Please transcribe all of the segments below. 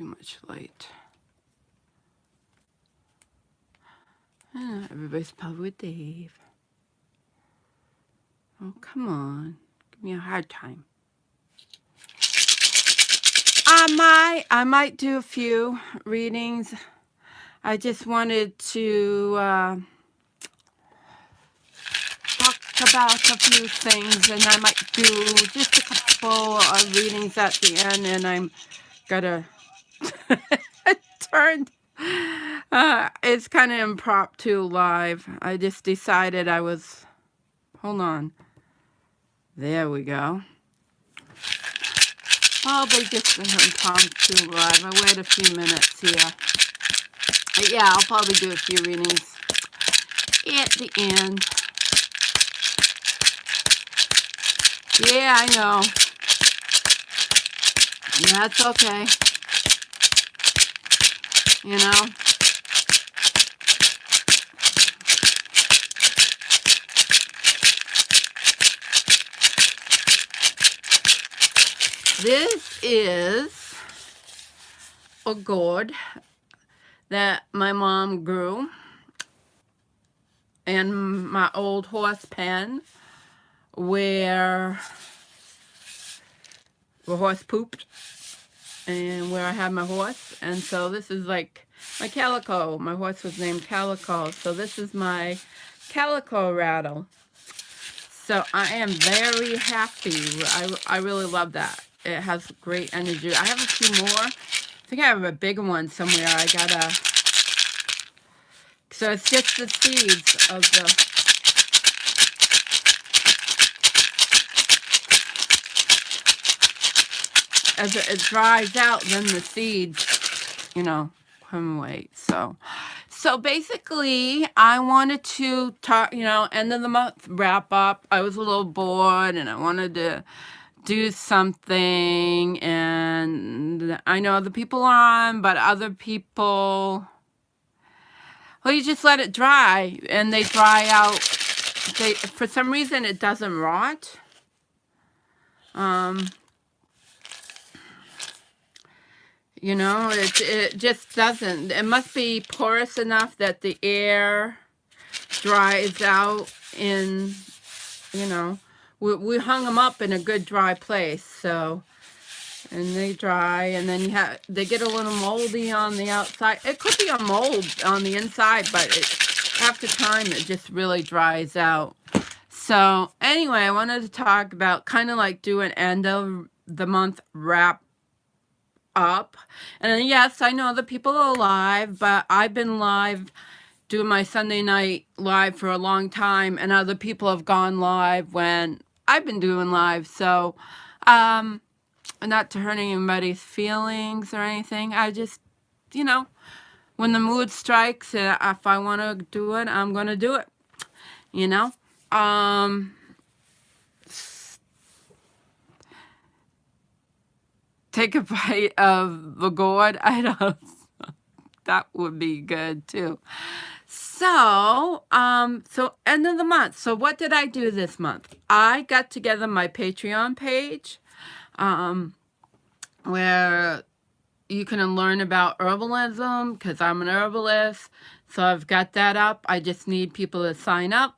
too much light. Everybody's probably with Dave. Oh, come on. Give me a hard time. I might do a few readings. I just wanted to talk about a few things, and I might do just a couple of readings at the end, and I'm gonna turn. It's kind of impromptu live. I just decided I was. Hold on. There we go. Probably just an impromptu live. I wait a few minutes here. Yeah, I'll probably do a few readings at the end. Yeah, I know. Yeah, it's okay. You know? This is a gourd that my mom grew in my old horse pen where the horse pooped and where I had my horse. And so this is like my calico. My horse was named Calico. So this is my calico rattle. So I am very happy. I really love that. It has great energy. I have a few more. I think I have a bigger one somewhere. I gotta... So it's just the seeds of the... As it dries out, then the seeds, you know, come away. So basically, I wanted to talk, you know, end of the month wrap up. I was a little bored and I wanted to do something, and I know other people are on, but other people, well, you just let it dry and they dry out. They, for some reason, it doesn't rot. You know, it just doesn't. It must be porous enough that the air dries out in, you know, we hung them up in a good dry place, so, and they dry, and then they get a little moldy on the outside. It could be a mold on the inside, but after time, it just really dries out. So anyway, I wanted to talk about kind of like do an end of the month wrap up. And yes, I know that people are live, but I've been live doing my Sunday night live for a long time, and other people have gone live when I've been doing live. So not to hurt anybody's feelings or anything. I just, you know, when the mood strikes, if I want to do it, I'm going to do it, you know. Take a bite of the gourd. I don't. That would be good too. So, so end of the month. So what did I do this month? I got together my Patreon page, where you can learn about herbalism, because I'm an herbalist. So I've got that up. I just need people to sign up.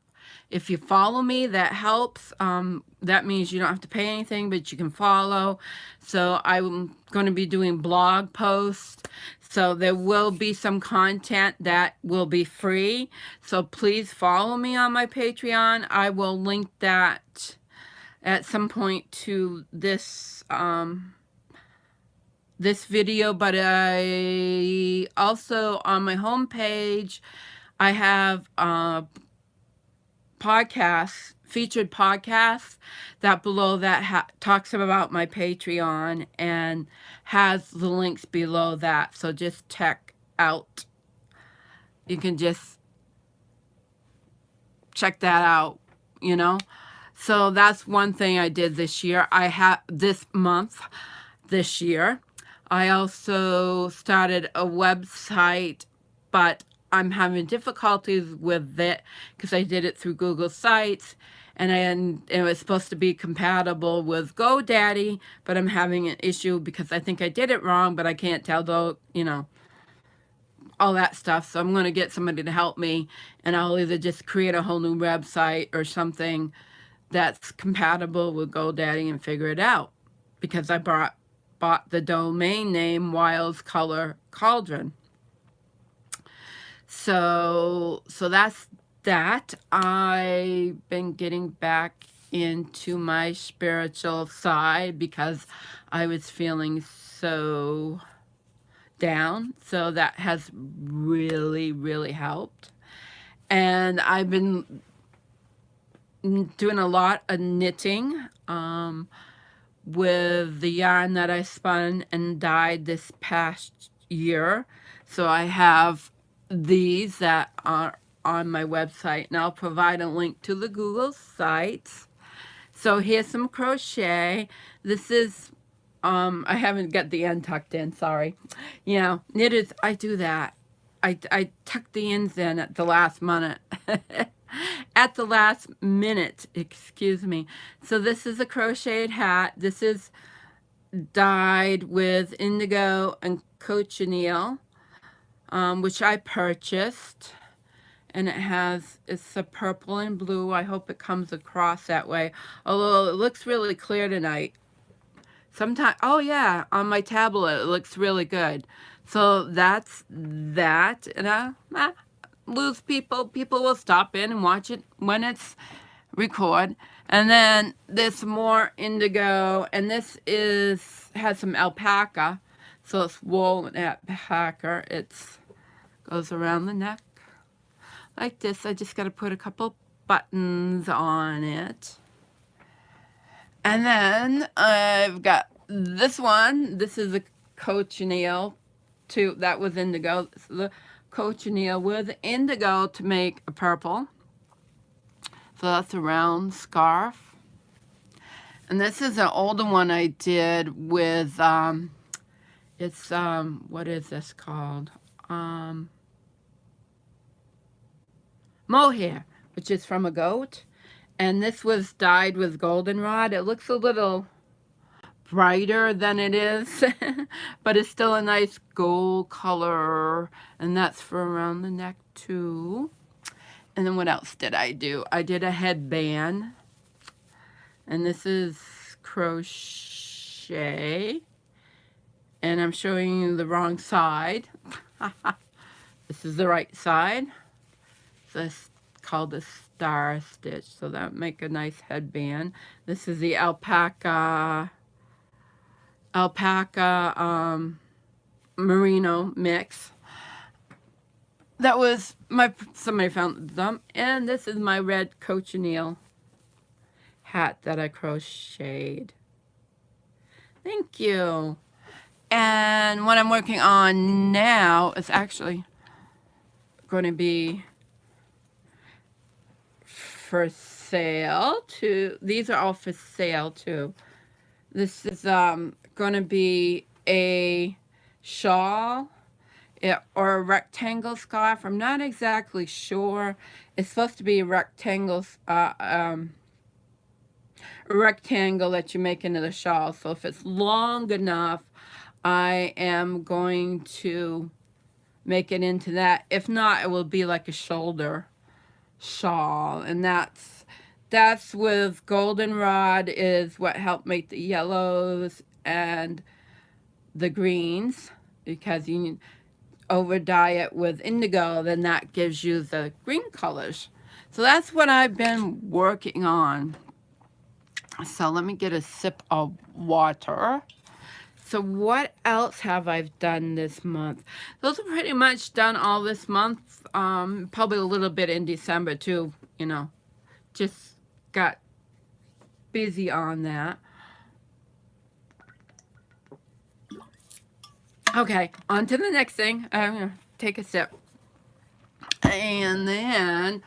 If you follow me, that helps. That means you don't have to pay anything, but you can follow. So I'm going to be doing blog posts. So there will be some content that will be free. So please follow me on my Patreon. I will link that at some point to this this video. But I also, on my homepage, I have podcasts, featured podcasts, that below that talks about my Patreon and has the links below that. So just check out. You can just check that out, you know. So that's one thing I did this year. This year. I also started a website, but I'm having difficulties with it because I did it through Google Sites, and it was supposed to be compatible with GoDaddy, but I'm having an issue because I think I did it wrong, but I can't tell though, you know, all that stuff. So I'm going to get somebody to help me, and I'll either just create a whole new website or something that's compatible with GoDaddy and figure it out, because I bought the domain name Wild's Color Cauldron. So that's that. I've been getting back into my spiritual side because I was feeling so down. So that has really, really helped. And I've been doing a lot of knitting with the yarn that I spun and dyed this past year. So I have these that are on my website, and I'll provide a link to the Google sites. So here's some crochet. This is I haven't got the end tucked in, sorry. You know, knitters, I do that. I tuck the ends in at the last minute. At the last minute, excuse me. So this is a crocheted hat. This is dyed with indigo and cochineal, which I purchased. And it's a purple and blue. I hope it comes across that way. Although it looks really clear tonight. Sometimes, oh yeah, on my tablet it looks really good. So that's that. And lose people. People will stop in and watch it when it's record. And then there's more indigo, and this has some alpaca. So it's wool and alpaca. Goes around the neck like this. I just got to put a couple buttons on it. And then I've got this one. This is a cochineal too. That was indigo. This is the cochineal with indigo to make a purple. So that's a round scarf. And this is an older one I did with, it's, what is this called? Mohair, which is from a goat. And this was dyed with goldenrod. It looks a little brighter than it is, but it's still a nice gold color. And that's for around the neck too. And then what else did I do? I did a headband. And this is crochet. And I'm showing you the wrong side. This is the right side. This called the star stitch, so that would make a nice headband. This is the alpaca merino mix. That was somebody found them. And this is my red cochineal hat that I crocheted. Thank you. And what I'm working on now is actually going to be for sale too. These are all for sale too. This is going to be a shawl or a rectangle scarf. I'm not exactly sure. It's supposed to be a rectangle that you make into the shawl. So if it's long enough, I am going to make it into that. If not, it will be like a shoulder shawl. And that's with goldenrod is what helped make the yellows and the greens, because you over dye it with indigo, then that gives you the green colors. So that's what I've been working on. So let me get a sip of water. So what else have I done this month? Those are pretty much done all this month. Probably a little bit in December too, you know. Just got busy on that. Okay, on to the next thing. I'm going to take a sip. And then,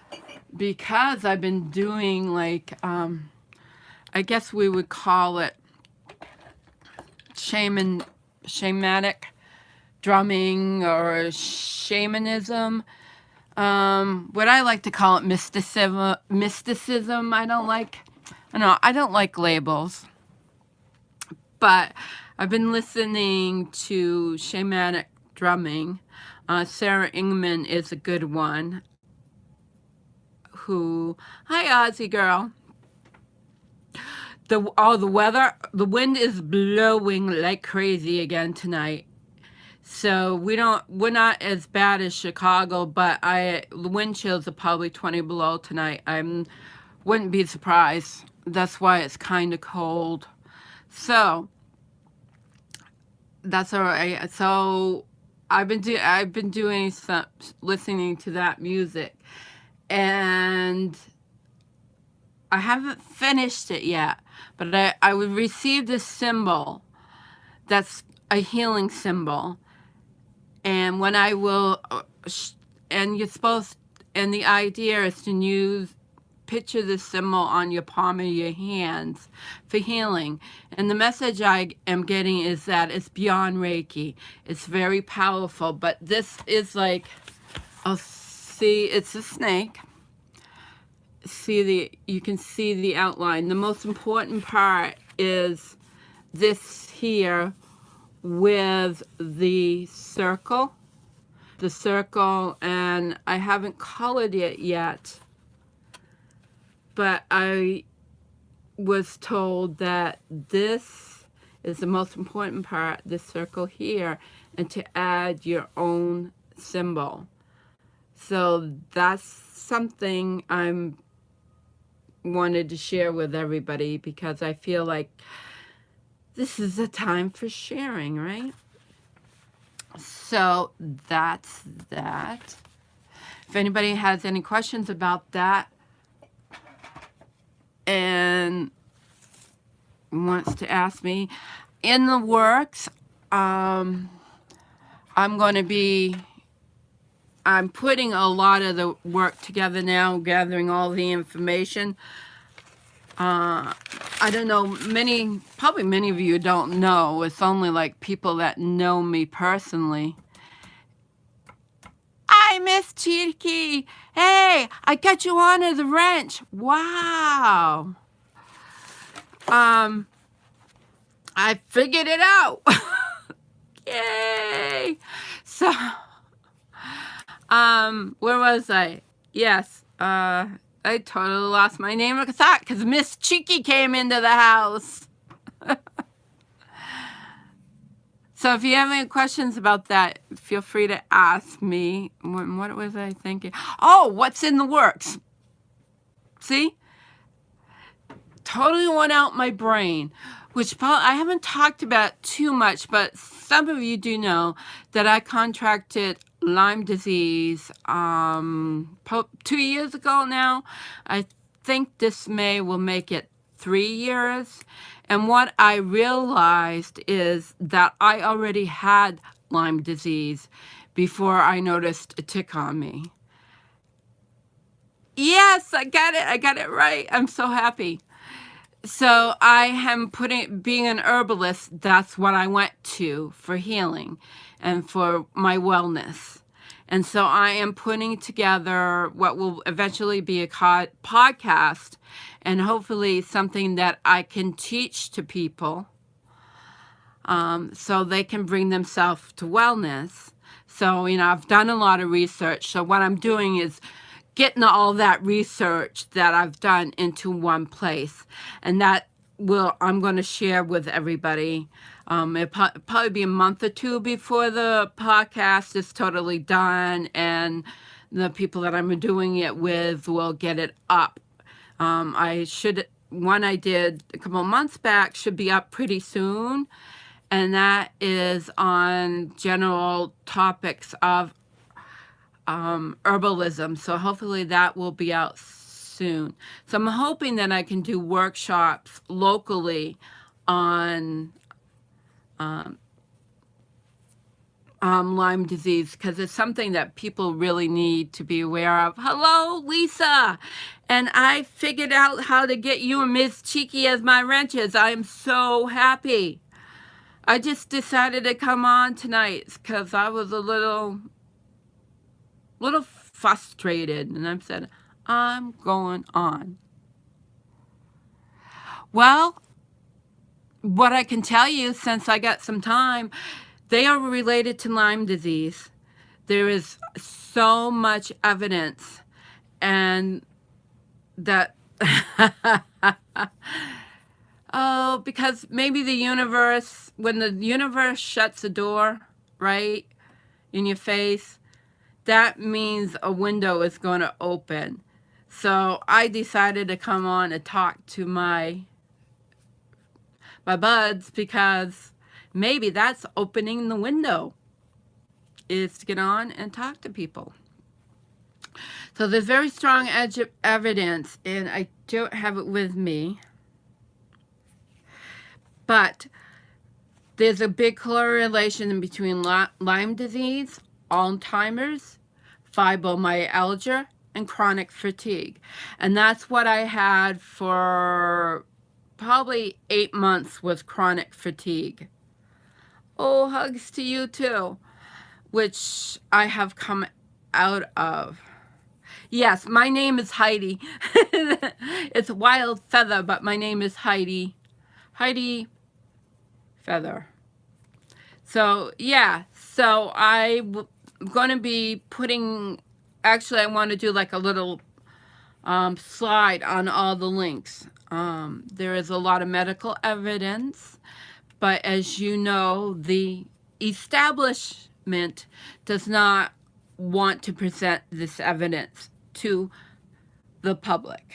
because I've been doing like, I guess we would call it shamanic drumming or shamanism. what I like to call it mysticism. I don't like labels, but I've been listening to shamanic drumming. Sarah Ingman is a good one. Hi Ozzy girl. The wind is blowing like crazy again tonight. So we're not as bad as Chicago, but the wind chills are probably 20 below tonight. Wouldn't be surprised. That's why it's kind of cold. So that's all right. So I've been doing some listening to that music, and I haven't finished it yet. But I would receive this symbol that's a healing symbol. And when I will, and the idea is to picture this symbol on your palm of your hands for healing. And the message I am getting is that it's beyond Reiki. It's very powerful, but this is like, it's a snake. You can see the outline. The most important part is this here with the circle, and I haven't colored it yet, but I was told that this is the most important part, this circle here, and to add your own symbol. So that's something I'm wanted to share with everybody, because I feel like this is a time for sharing, right? So that's that. If anybody has any questions about that and wants to ask me, in the works, I'm putting a lot of the work together now, gathering all the information. I don't know, probably many of you don't know. It's only like people that know me personally. Hi, Miss Cheeky. Hey, I got you on as a wrench. Wow. I figured it out. Yay. So, where was I? Yes, I totally lost my name of thought because Miss Cheeky came into the house. So if you have any questions about that, feel free to ask me. What was I thinking? Oh, what's in the works? See? Totally went out my brain, which I haven't talked about too much, but some of you do know that I contracted Lyme disease 2 years ago now. I think this May will make it 3 years. And what I realized is that I already had Lyme disease before I noticed a tick on me. Yes, I got it right. I'm so happy. So I am being an herbalist, that's what I went to for healing and for my wellness. And so I am putting together what will eventually be a podcast, and hopefully something that I can teach to people so they can bring themselves to wellness. So, I've done a lot of research. So what I'm doing is getting all that research that I've done into one place. And that I'm going to share with everybody. It'll probably be a month or two before the podcast is totally done, and the people that I'm doing it with will get it up. One I did a couple of months back should be up pretty soon, and that is on general topics of herbalism. So hopefully that will be out soon. So I'm hoping that I can do workshops locally on Lyme disease, because it's something that people really need to be aware of. Hello, Lisa. And I figured out how to get you and Miss Cheeky as my wrenches. I am so happy. I just decided to come on tonight because I was a little frustrated. And I've said, I'm going on. Well, what I can tell you, since I got some time, they are related to Lyme disease. There is so much evidence, and that oh, because maybe the universe, when the universe shuts a door, right, in your face, that means a window is going to open. So I decided to come on and talk to my buds, because maybe that's opening the window, is to get on and talk to people. So there's very strong evidence, and I don't have it with me, but there's a big correlation between Lyme disease, Alzheimer's, fibromyalgia, and chronic fatigue. And that's what I had for probably 8 months, was chronic fatigue. Oh, hugs to you too, which I have come out of. Yes, my name is Heidi. It's Wild Feather, but my name is Heidi. Heidi Feather. So, yeah. So, I'm going to be putting... Actually, I want to do like a little slide on all the links. There is a lot of medical evidence, but as you know, the establishment does not want to present this evidence to the public.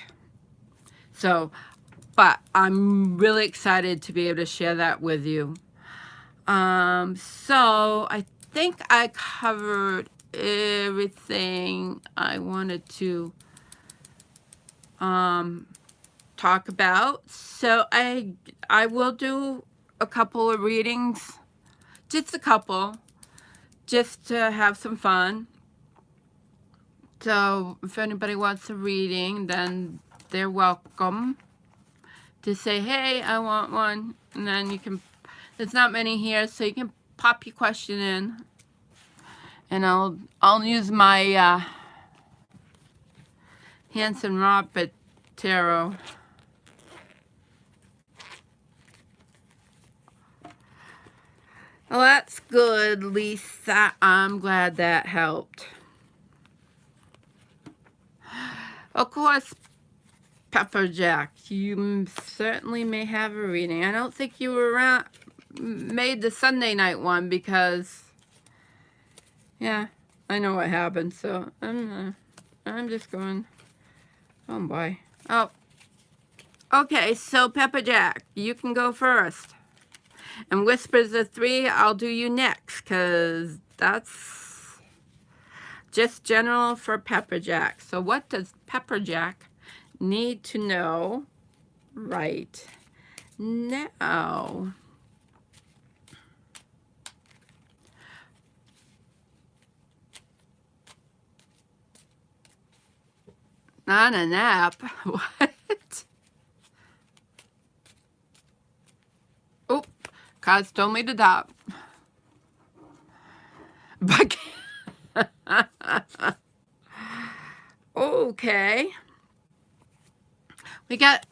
So, but I'm really excited to be able to share that with you. So I think I covered everything I wanted to talk about. So I will do a couple of readings, just a couple, just to have some fun. So if anybody wants a reading, then they're welcome to say, hey, I want one. And then you can, there's not many here, so you can pop your question in. And I'll use my Hanson Robert Tarot. Well, that's good, Lisa. I'm glad that helped. Of course, Pepper Jack, you certainly may have a reading. I don't think you were around, made the Sunday night one, because, yeah, I know what happened. So I'm just going. Oh boy. Oh, okay. So Pepper Jack, you can go first. And Whispers of 3, I'll do you next, because that's just general for Pepper Jack. So what does Pepper Jack need to know right now? Not a nap. What? Oh, cards told me to stop. But okay. We got,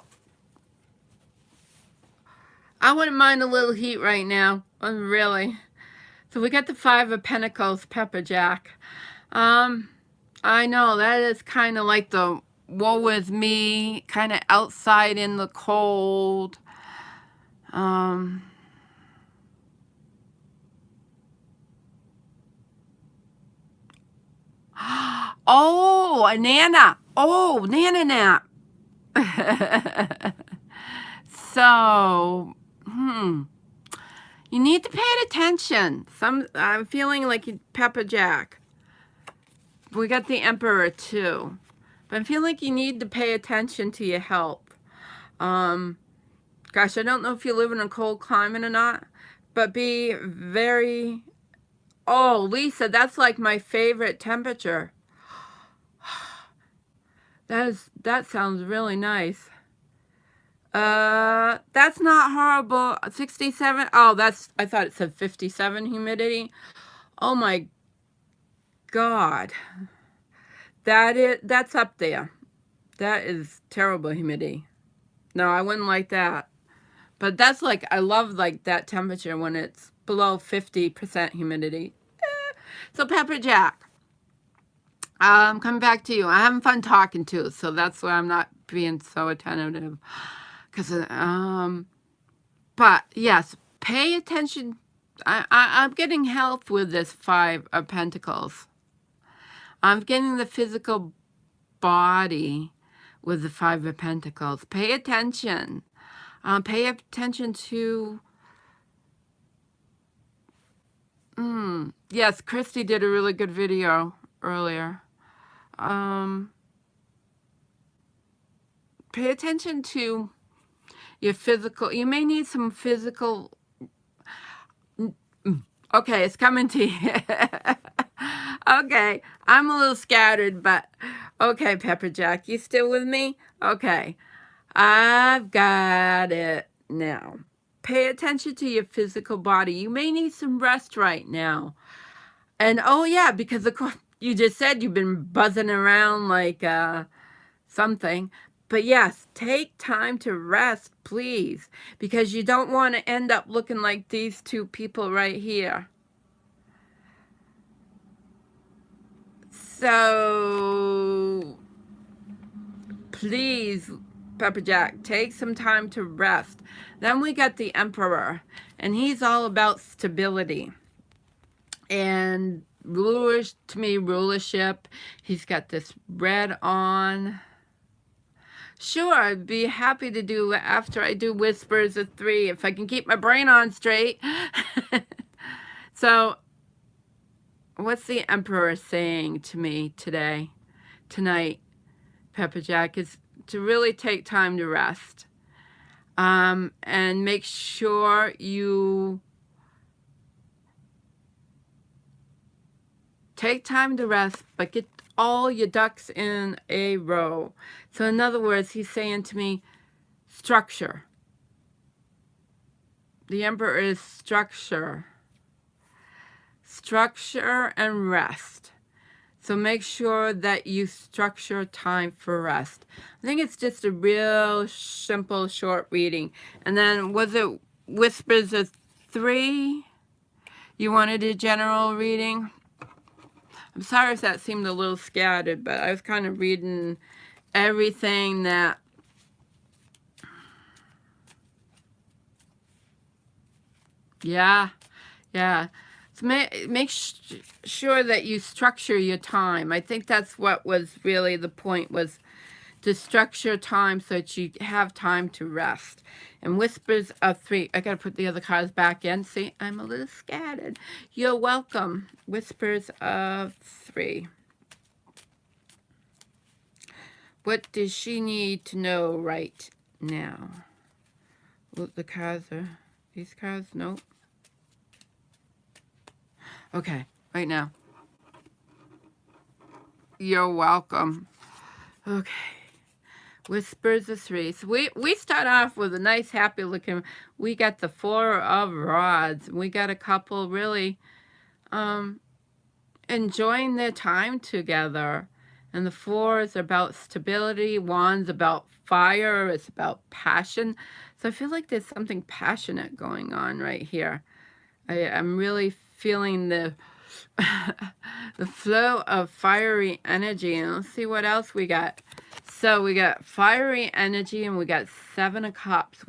I wouldn't mind a little heat right now. Really. So we got the 5 of Pentacles, Pepper Jack. I know that is kind of like the woe is me, kind of outside in the cold. Oh, a Nana. Oh, Nana nap. So, you need to pay attention. I'm feeling like Pepper Jack. We got the Emperor too. But I feel like you need to pay attention to your health. Gosh, I don't know if you live in a cold climate or not, but be very... Oh, Lisa, that's like my favorite temperature. That sounds really nice. That's not horrible. 67. Oh, I thought it said 57 humidity. Oh my God. That's up there. That is terrible humidity. No, I wouldn't like that. But that's like, I love like that temperature when it's below 50% humidity. So Pepper Jack, coming back to you. I'm having fun talking too, so that's why I'm not being so attentive. Cause but yes, pay attention. I'm getting health with this Five of Pentacles. I'm getting the physical body with the Five of Pentacles. Pay attention. Pay attention to... yes, Christy did a really good video earlier. Pay attention to your physical... You may need some physical... Okay, it's coming to you. Okay, I'm a little scattered, but... Okay, Pepper Jack, you still with me? Okay, I've got it now. Pay attention to your physical body. You may need some rest right now. And oh yeah, because of course you just said you've been buzzing around like something. But yes, take time to rest, please, because you don't want to end up looking like these two people right here. So please, Pepper Jack, take some time to rest. Then we got the Emperor, and he's all about stability and rulers, to me, rulership. He's got this red on. Sure, I'd be happy to do after I do Whispers of Three, if I can keep my brain on straight. So, what's the Emperor saying to me tonight, Pepper Jack, is to really take time to rest. And make sure you take time to rest, but get all your ducks in a row. So in other words, he's saying to me, structure. The Emperor is structure. Structure and rest. So make sure that you structure time for rest. I think it's just a real simple, short reading. And then was it Whispers of Three? You wanted a general reading? I'm sorry if that seemed a little scattered, but I was kind of reading everything that... Yeah. So make sure that you structure your time. I think that's what was really the point, was to structure time so that you have time to rest. And Whispers of Three, I got to put the other cards back in. See, I'm a little scattered. You're welcome. Whispers of Three. What does she need to know right now? Well, the cards are... These cards? Nope. Okay, right now. You're welcome. Okay. Whispers of Three. So we start off with a nice, happy looking... We got the Four of Rods. We got a couple really enjoying their time together. And the Four is about stability. One's about fire. It's about passion. So I feel like there's something passionate going on right here. I'm really feeling the the flow of fiery energy. And let's see what else we got. So we got fiery energy, and we got Seven of Cups,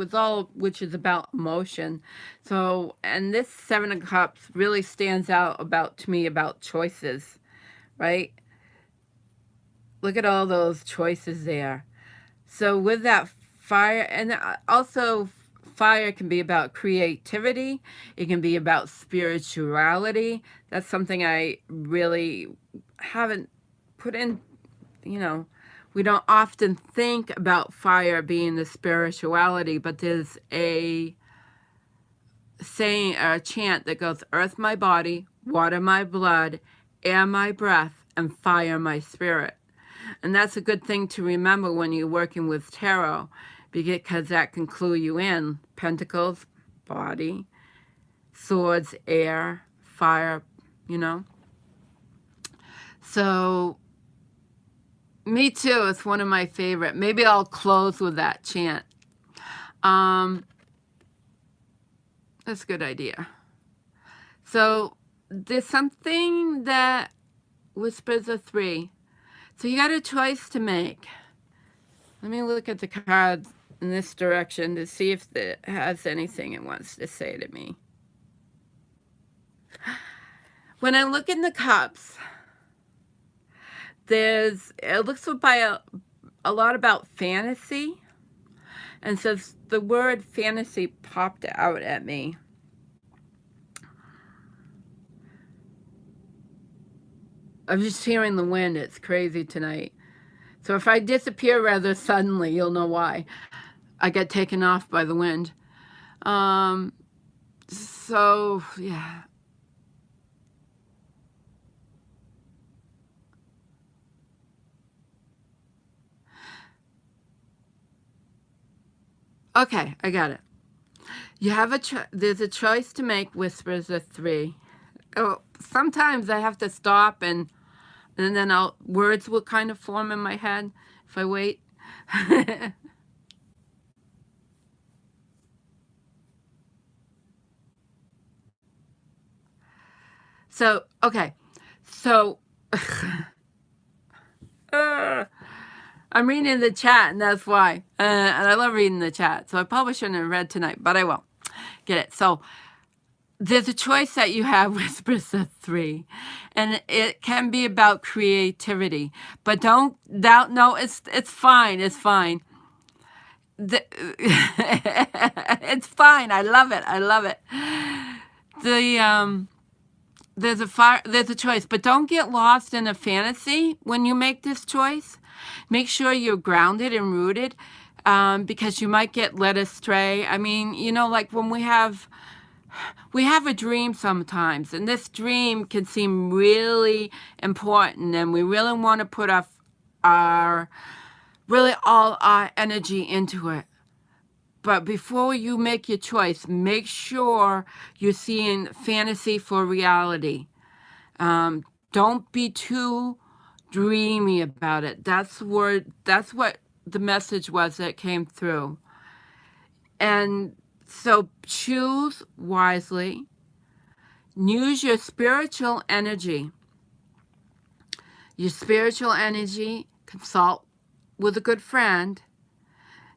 which is about emotion. So, and this Seven of Cups really stands out to me about choices, right? Look at all those choices there. So with that fire, and also fire can be about creativity. It can be about spirituality. That's something I really haven't put in, we don't often think about fire being the spirituality, but there's a saying, or a chant that goes, earth my body, water my blood, air my breath, and fire my spirit. And that's a good thing to remember when you're working with tarot, because that can clue you in. Pentacles, body, swords, air, fire, So Me too. It's one of my favorite. Maybe I'll close with that chant. That's a good idea. So there's something that whispers a 3. So you got a choice to make. Let me look at the cards in this direction to see if it has anything it wants to say to me. When I look in the cups, it looks by a lot about fantasy. And so the word fantasy popped out at me. I'm just hearing the wind. It's crazy tonight. So if I disappear rather suddenly, you'll know why. I get taken off by the wind. So, yeah. Okay, I got it. You have there's a choice to make, whispers a 3. Oh, sometimes I have to stop and then words will kind of form in my head if I wait. So, okay. So, I'm reading the chat, and that's why. And I love reading the chat. So I probably shouldn't have read tonight, but I will. Get it. So there's a choice that you have, whispers a 3. And it can be about creativity. But don't doubt. No, it's fine. It's fine. It's fine. I love it. I love it. There's a choice, but don't get lost in a fantasy when you make this choice. Make sure you're grounded and rooted, because you might get led astray. I mean, you know, like when we have a dream sometimes, and this dream can seem really important, and we really want to put all our energy into it. But before you make your choice, make sure you're seeing fantasy for reality. Don't be too dreamy about it. That's what the message was that came through. And so choose wisely. Use your spiritual energy. Your spiritual energy, consult with a good friend.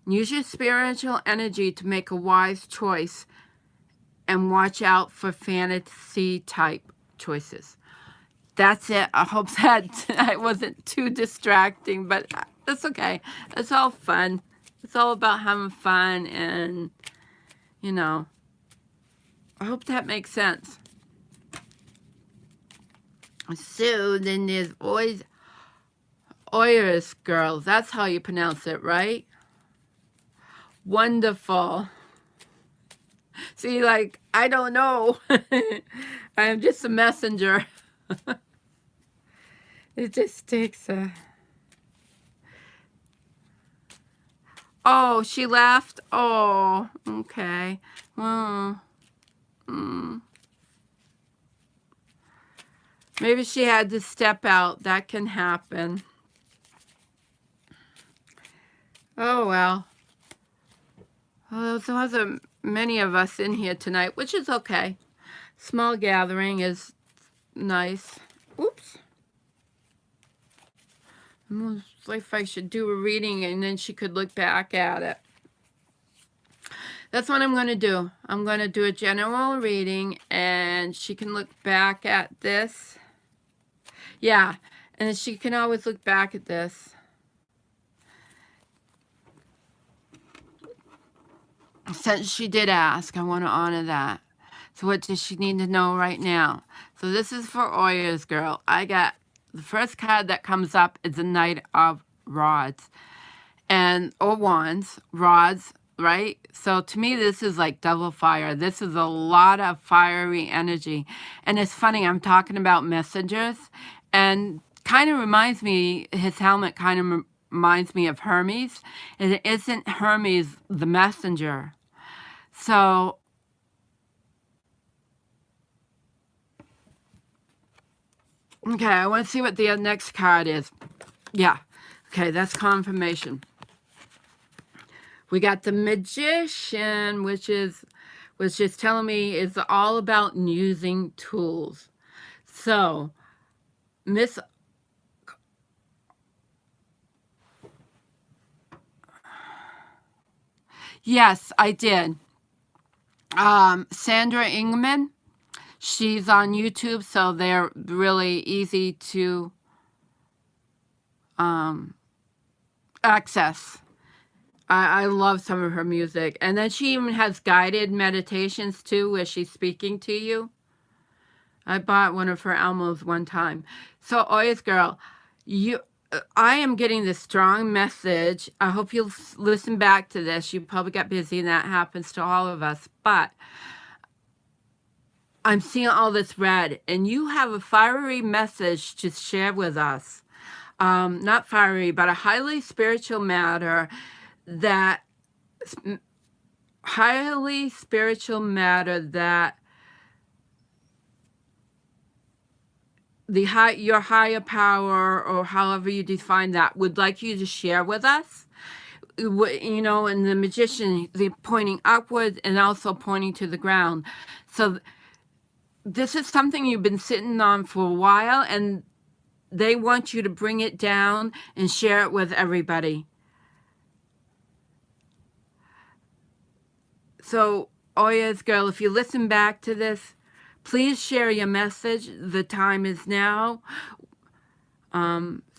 Use your spiritual energy to make a wise choice and watch out for fantasy type choices. That's it. I hope that I wasn't too distracting, but that's okay. It's all fun. It's all about having fun, and, you know, I hope that makes sense. So then there's always Oyers girls. That's how you pronounce it, right? Wonderful. See, like, I don't know. I'm just a messenger. It just takes a... Oh, she left? Oh, okay. Well, maybe she had to step out. That can happen. Oh, well. Well, there wasn't many of us in here tonight, which is okay. Small gathering is nice. Oops. Almost like if I should do a reading and then she could look back at it. That's what I'm going to do. I'm going to do a general reading and she can look back at this. Yeah, and she can always look back at this. Since she did ask, I want to honor that. So what does she need to know right now? So this is for Oyers girl. I got the first card that comes up is the Knight of Rods. Or Wands, rods, right? So to me, this is like double fire. This is a lot of fiery energy. And it's funny, I'm talking about messengers. And kind of reminds me, his helmet kind of reminds me of Hermes. And it isn't Hermes the messenger. So okay, I want to see what the next card is. Yeah. Okay, that's confirmation. We got the Magician, which is telling me it's all about using tools. So, Miss, yes, I did. Sandra Ingman, she's on YouTube, so they're really easy to access. I love some of her music. And then she even has guided meditations too, where she's speaking to you. I bought one of her albums one time. So, Oyas Girl, I am getting this strong message. I hope you'll listen back to this. You probably got busy, and that happens to all of us. But I'm seeing all this red, and you have a fiery message to share with us. Not fiery, but a highly spiritual matter that your higher power, or however you define that, would like you to share with us. You know, and the Magician, they're pointing upwards and also pointing to the ground. So this is something you've been sitting on for a while, and they want you to bring it down and share it with everybody. So, Oyas Girl, if you listen back to this, please share your message. The time is now.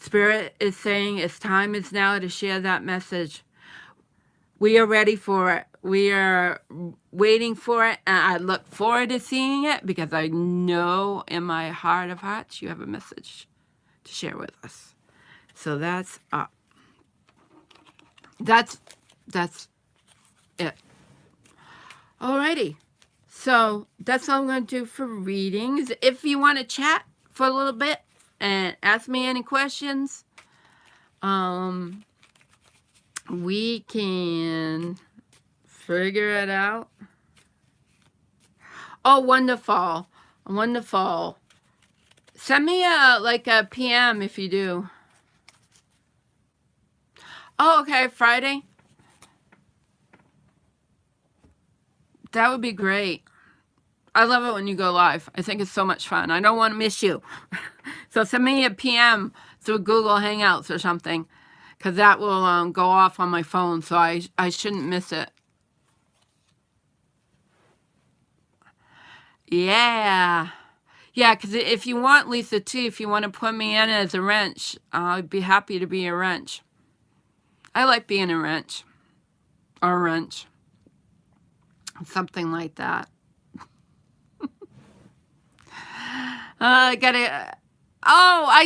Spirit is saying it's time is now to share that message. We are ready for it. We are waiting for it, and I look forward to seeing it, because I know in my heart of hearts you have a message to share with us. So that's up. That's it. Alrighty. So that's all I'm going to do for readings. If you want to chat for a little bit and ask me any questions, we can figure it out. Oh, wonderful. Wonderful. Send me a PM if you do. Oh, okay, Friday. That would be great. I love it when you go live. I think it's so much fun. I don't want to miss you. So send me a PM through Google Hangouts or something, because that will go off on my phone, so I shouldn't miss it. Yeah. Yeah, because if you want, Lisa, too, if you want to put me in as a wrench, I'd be happy to be a wrench. I like being a wrench. Or a wrench. Something like that. I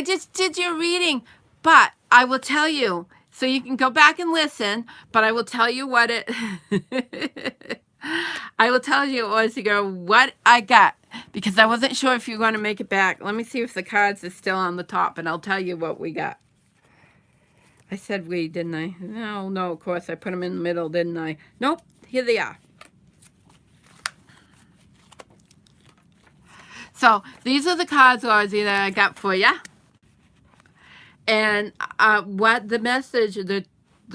just did your reading, but I will tell you, so you can go back and listen, but I will tell you what I will tell you, Ozzy Girl, what I got, because I wasn't sure if you were going to make it back. Let me see if the cards are still on the top, and I'll tell you what we got. I said we, didn't I? No, of course, I put them in the middle, didn't I? Nope, here they are. So these are the cards, Ozzy, that I got for you. And what the message, the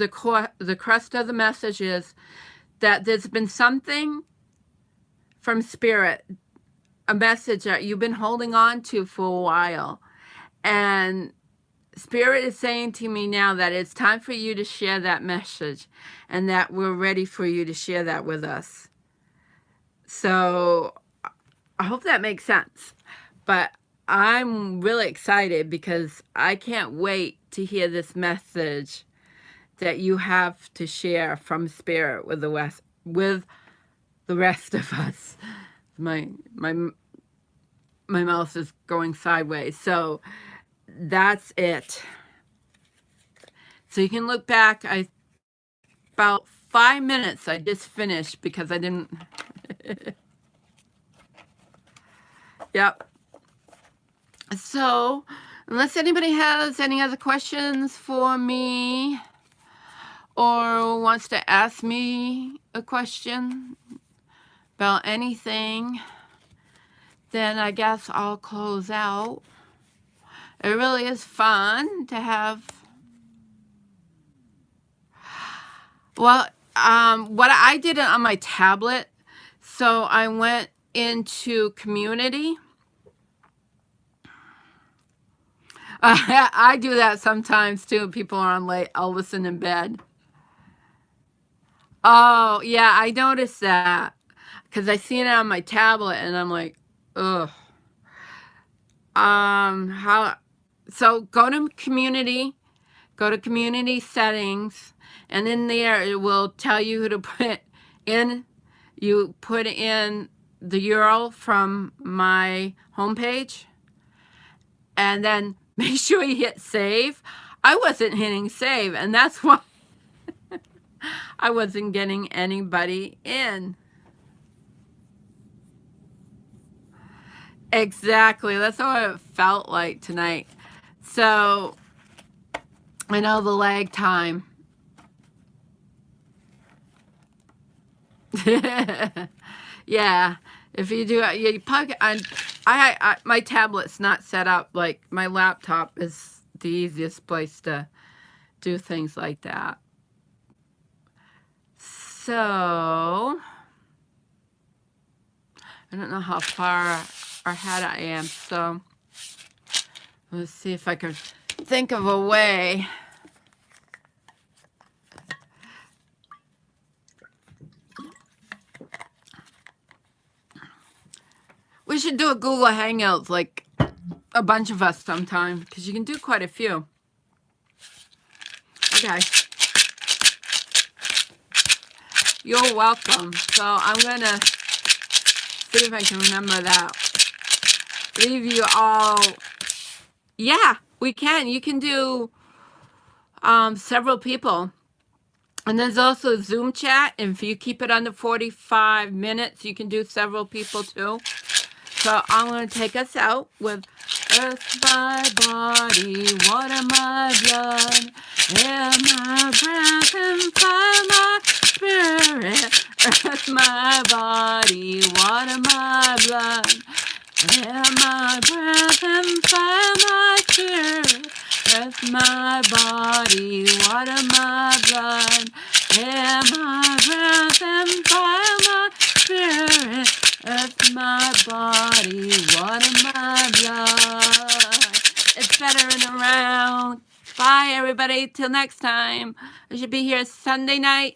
crust of the message is that there's been something from Spirit, a message that you've been holding on to for a while. And Spirit is saying to me now that it's time for you to share that message, and that we're ready for you to share that with us. So I hope that makes sense. But I'm really excited, because I can't wait to hear this message that you have to share from Spirit with the rest of us. My mouth is going sideways. So that's it. So you can look back. About 5 minutes I just finished, because I didn't. Yep. So, unless anybody has any other questions for me, or wants to ask me a question about anything, then I guess I'll close out. It really is fun to have Well, what I did it on my tablet, so I went into community. I do that sometimes too. People are on late. I'll listen in bed. Oh, yeah, I noticed that because I seen it on my tablet and I'm like, ugh. How? So go to community settings, and in there it will tell you who to put in. You put in the URL from my homepage, and then make sure you hit save. I wasn't hitting save, and that's why I wasn't getting anybody in. Exactly. That's what it felt like tonight. So I know the lag time. Yeah. If you do, you plug on. My tablet's not set up like my laptop is the easiest place to do things like that. So I don't know how far ahead I am. So let's see if I can think of a way. We should do a Google Hangouts, like a bunch of us sometime, because you can do quite a few. Okay. You're welcome. So I'm going to see if I can remember that. Leave you all. Yeah, we can. You can do several people. And there's also Zoom chat. And if you keep it under 45 minutes, you can do several people too. So I'm going to take us out with Earth, my body, water, my blood, air, my breath, and fire, my spirit. Earth, my body, water, my blood, air, my breath, and fire, my spirit. Earth, my body, water, my blood, air, my breath, and fire, my spirit. Earth, my body, water, my blood. It's better and around. Bye, everybody. Till next time. I should be here Sunday night.